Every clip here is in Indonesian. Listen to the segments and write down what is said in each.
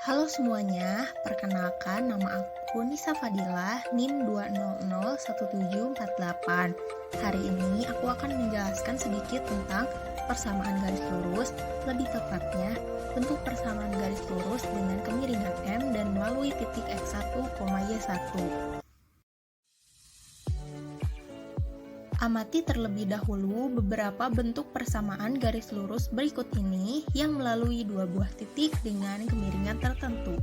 Halo semuanya, perkenalkan nama aku Nisa Fadilah, NIM 2001748. Hari ini aku akan menjelaskan sedikit tentang persamaan garis lurus, lebih tepatnya bentuk persamaan garis lurus dengan kemiringan M dan melalui titik X1, Y1. Amati terlebih dahulu beberapa bentuk persamaan garis lurus berikut ini yang melalui dua buah titik dengan kemiringan tertentu.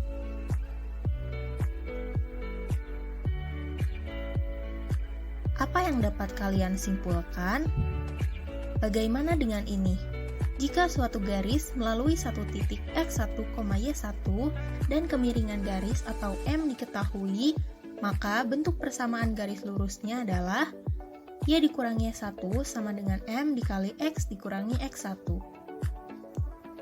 Apa yang dapat kalian simpulkan? Bagaimana dengan ini? Jika suatu garis melalui satu titik X1, Y1 dan kemiringan garis atau M diketahui, maka bentuk persamaan garis lurusnya adalah Y dikurangi 1 sama dengan M dikali X dikurangi X1.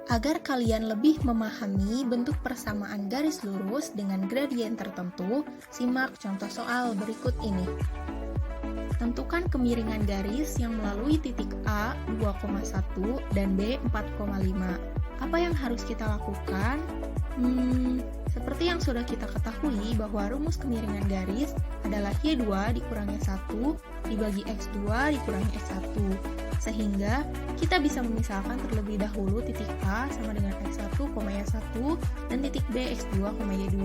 Agar kalian lebih memahami bentuk persamaan garis lurus dengan gradien tertentu, simak contoh soal berikut ini. Tentukan kemiringan garis yang melalui titik A 2,1 dan B 4,5. Apa yang harus kita lakukan? Seperti yang sudah kita ketahui bahwa rumus kemiringan garis adalah Y2 dikurangi 1 dibagi X2 dikurangi X1. Sehingga kita bisa memisahkan terlebih dahulu titik A sama dengan X1, Y1 dan titik B X2, Y2.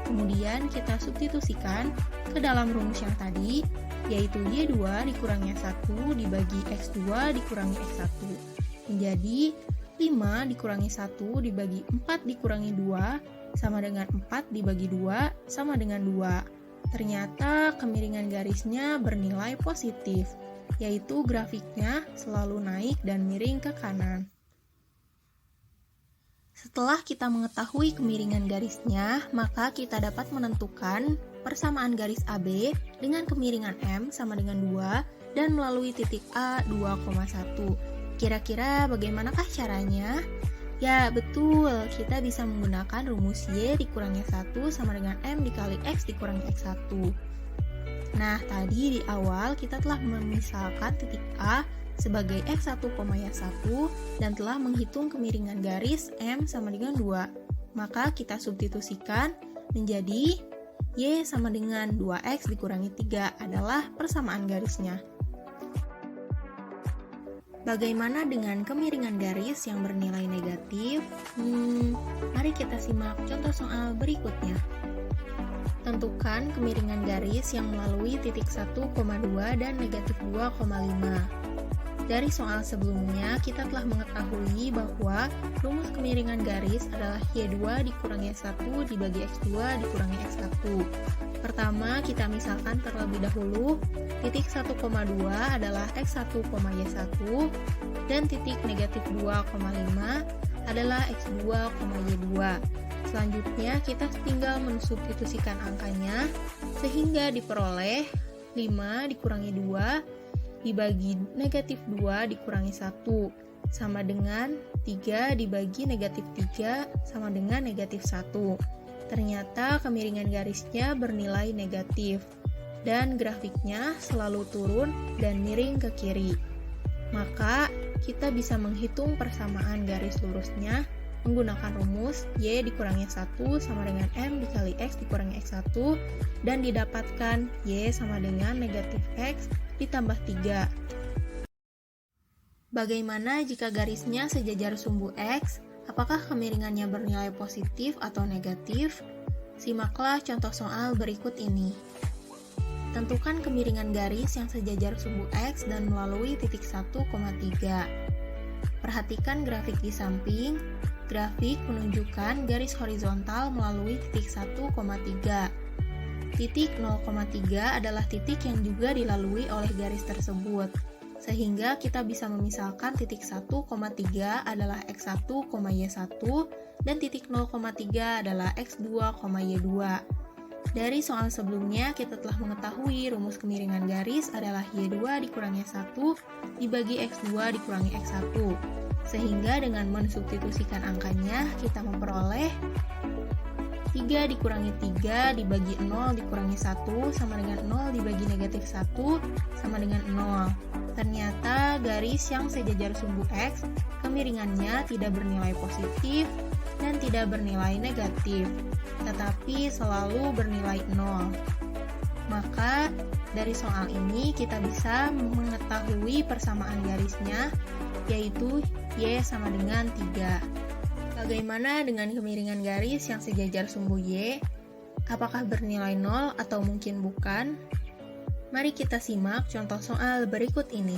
Kemudian kita substitusikan ke dalam rumus yang tadi, yaitu Y2 dikurangi 1 dibagi X2 dikurangi X1. Menjadi 5 dikurangi 1 dibagi 4 dikurangi 2 sama dengan 4 dibagi 2 sama dengan 2. Ternyata kemiringan garisnya bernilai positif, yaitu grafiknya selalu naik dan miring ke kanan. Setelah kita mengetahui kemiringan garisnya, maka kita dapat menentukan persamaan garis AB dengan kemiringan M sama dengan 2 dan melalui titik A 2,1. Kira-kira bagaimanakah caranya? Ya, betul, kita bisa menggunakan rumus Y dikurangi 1 sama dengan M dikali X dikurangi X1. Nah, tadi di awal kita telah memisalkan titik A sebagai X1, Y1 dan telah menghitung kemiringan garis M sama dengan 2. Maka kita substitusikan menjadi Y sama dengan 2X dikurangi 3 adalah persamaan garisnya. Bagaimana dengan kemiringan garis yang bernilai negatif? Mari kita simak contoh soal berikutnya. Tentukan kemiringan garis yang melalui titik 1,2 dan negatif 2,5. Dari soal sebelumnya, kita telah mengetahui bahwa rumus kemiringan garis adalah Y2 dikurangi 1 dibagi X2 dikurangi X1. Pertama, kita misalkan terlebih dahulu, titik 1,2 adalah X1, Y1, dan titik negatif 2,5 adalah X2, Y2. Selanjutnya, kita tinggal mensubstitusikan angkanya, sehingga diperoleh 5 dikurangi 2 dibagi negatif 2 dikurangi 1 sama dengan 3 dibagi negatif 3 sama dengan negatif 1. Ternyata kemiringan garisnya bernilai negatif dan grafiknya selalu turun dan miring ke kiri. Maka kita bisa menghitung persamaan garis lurusnya menggunakan rumus Y dikurangi 1 sama dengan M dikali X dikurangi X1 dan didapatkan Y sama dengan negatif X ditambah 3. Bagaimana jika garisnya sejajar sumbu X? Apakah kemiringannya bernilai positif atau negatif? Simaklah contoh soal berikut ini. Tentukan kemiringan garis yang sejajar sumbu X dan melalui titik 1,3. Perhatikan grafik di samping. Grafik menunjukkan garis horizontal melalui titik 1,3. Titik 0,3 adalah titik yang juga dilalui oleh garis tersebut. Sehingga kita bisa memisalkan titik 1,3 adalah X1, Y1 dan titik 0,3 adalah X2, Y2. Dari soal sebelumnya kita telah mengetahui rumus kemiringan garis adalah Y2 dikurangi 1 dibagi X2 dikurangi X1. Sehingga dengan mensubstitusikan angkanya kita memperoleh 3 dikurangi 3 dibagi 0 dikurangi 1 sama dengan 0 dibagi negatif 1 sama dengan 0. Ternyata garis yang sejajar sumbu X, kemiringannya tidak bernilai positif dan tidak bernilai negatif, tetapi selalu bernilai 0. Maka, dari soal ini kita bisa mengetahui persamaan garisnya, yaitu Y sama dengan 3. Bagaimana dengan kemiringan garis yang sejajar sumbu Y? Apakah bernilai 0 atau mungkin bukan? Mari kita simak contoh soal berikut ini.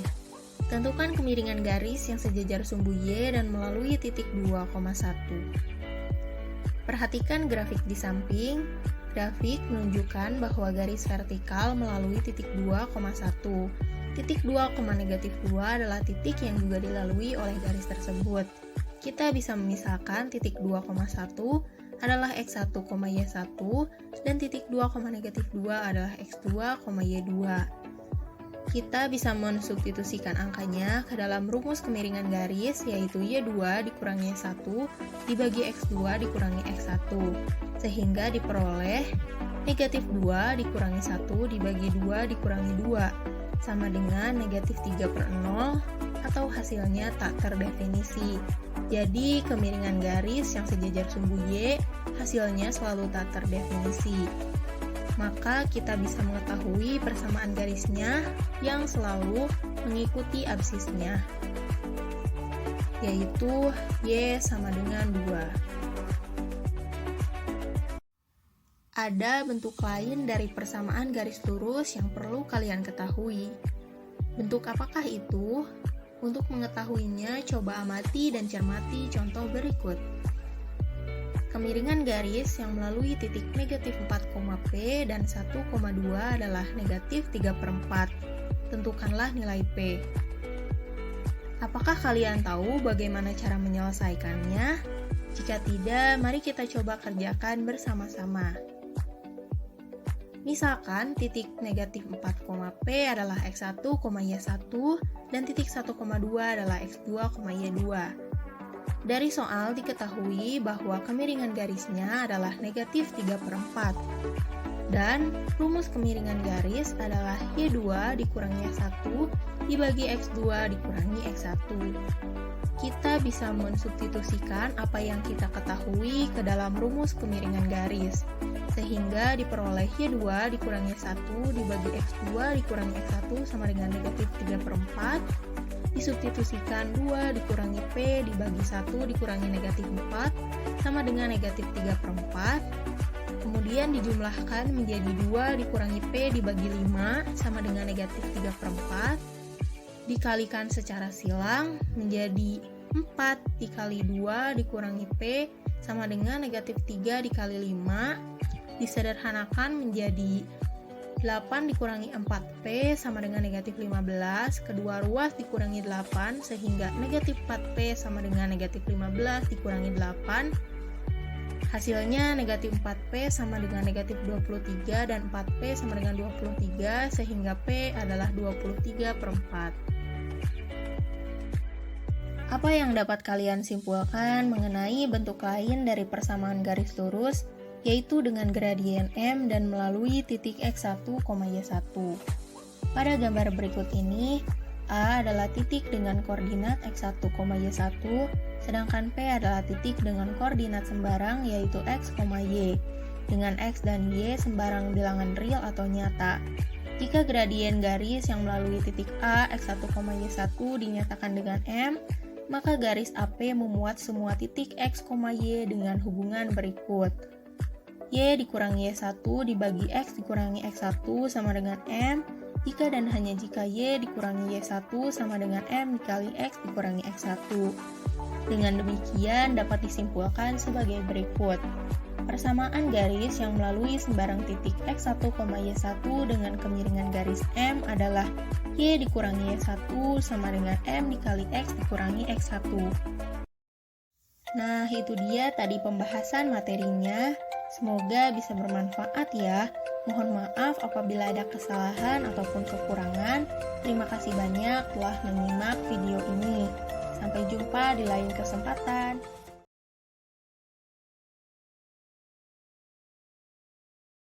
Tentukan kemiringan garis yang sejajar sumbu Y dan melalui titik 2,1. Perhatikan grafik di samping. Grafik menunjukkan bahwa garis vertikal melalui titik 2,1. Titik 2, negatif 2 adalah titik yang juga dilalui oleh garis tersebut. Kita bisa memisahkan titik 2,1 adalah X1, Y1 dan titik 2, negatif 2 adalah X2, Y2. Kita bisa mensubstitusikan angkanya ke dalam rumus kemiringan garis, yaitu Y2 dikurangi Y1 dibagi X2 dikurangi X1, sehingga diperoleh negatif 2 dikurangi 1 dibagi 2 dikurangi 2 sama dengan negatif 3/0 atau hasilnya tak terdefinisi. Jadi, kemiringan garis yang sejajar sumbu Y hasilnya selalu tak terdefinisi. Maka kita bisa mengetahui persamaan garisnya yang selalu mengikuti absisnya, yaitu Y sama dengan 2. Ada bentuk lain dari persamaan garis lurus yang perlu kalian ketahui. Bentuk apakah itu? Untuk mengetahuinya, coba amati dan cermati contoh berikut. Kemiringan garis yang melalui titik negatif 4, P dan 1,2 adalah negatif 3/4. Tentukanlah nilai P. Apakah kalian tahu bagaimana cara menyelesaikannya? Jika tidak, mari kita coba kerjakan bersama-sama. Misalkan titik negatif 4, P adalah X1, Y1 dan titik 1,2 adalah X2, Y2. Dari soal diketahui bahwa kemiringan garisnya adalah negatif 3/4 dan rumus kemiringan garis adalah Y2 dikurangi X1 dibagi X2 dikurangi X1. Kita bisa mensubstitusikan apa yang kita ketahui ke dalam rumus kemiringan garis, sehingga diperoleh Y2 dikurangi 1 dibagi X2 dikurangi X1 sama dengan negatif 3/4, disubstitusikan 2 dikurangi P dibagi 1 dikurangi negatif 4 sama dengan negatif 3/4, kemudian dijumlahkan menjadi 2 dikurangi P dibagi 5 sama dengan negatif 3/4, dikalikan secara silang menjadi 4 dikali 2 dikurangi P sama dengan negatif 3 dikali 5, disederhanakan menjadi 8 dikurangi 4P sama dengan negatif 15, kedua ruas dikurangi 8 sehingga negatif 4P sama dengan negatif 15 dikurangi 8, hasilnya negatif 4P sama dengan negatif 23 dan 4P sama dengan 23 sehingga P adalah 23/4. Apa yang dapat kalian simpulkan mengenai bentuk lain dari persamaan garis lurus, yaitu dengan gradien M dan melalui titik X1, Y1. Pada gambar berikut ini, A adalah titik dengan koordinat X1, Y1, sedangkan P adalah titik dengan koordinat sembarang yaitu X, Y, dengan X dan Y sembarang bilangan real atau nyata. Jika gradien garis yang melalui titik A, X1, Y1 dinyatakan dengan M, maka garis AP memuat semua titik X, Y dengan hubungan berikut. Y dikurangi Y1 dibagi X dikurangi X1 sama dengan M, jika dan hanya jika Y dikurangi Y1 sama dengan M dikali X dikurangi X1. Dengan demikian dapat disimpulkan sebagai berikut. Persamaan garis yang melalui sembarang titik X1, Y1 dengan kemiringan garis M adalah Y dikurangi Y1 sama dengan M dikali X dikurangi X1. Nah, itu dia tadi pembahasan materinya. Semoga bisa bermanfaat ya. Mohon maaf apabila ada kesalahan ataupun kekurangan. Terima kasih banyak telah menyimak video ini. Sampai jumpa di lain kesempatan.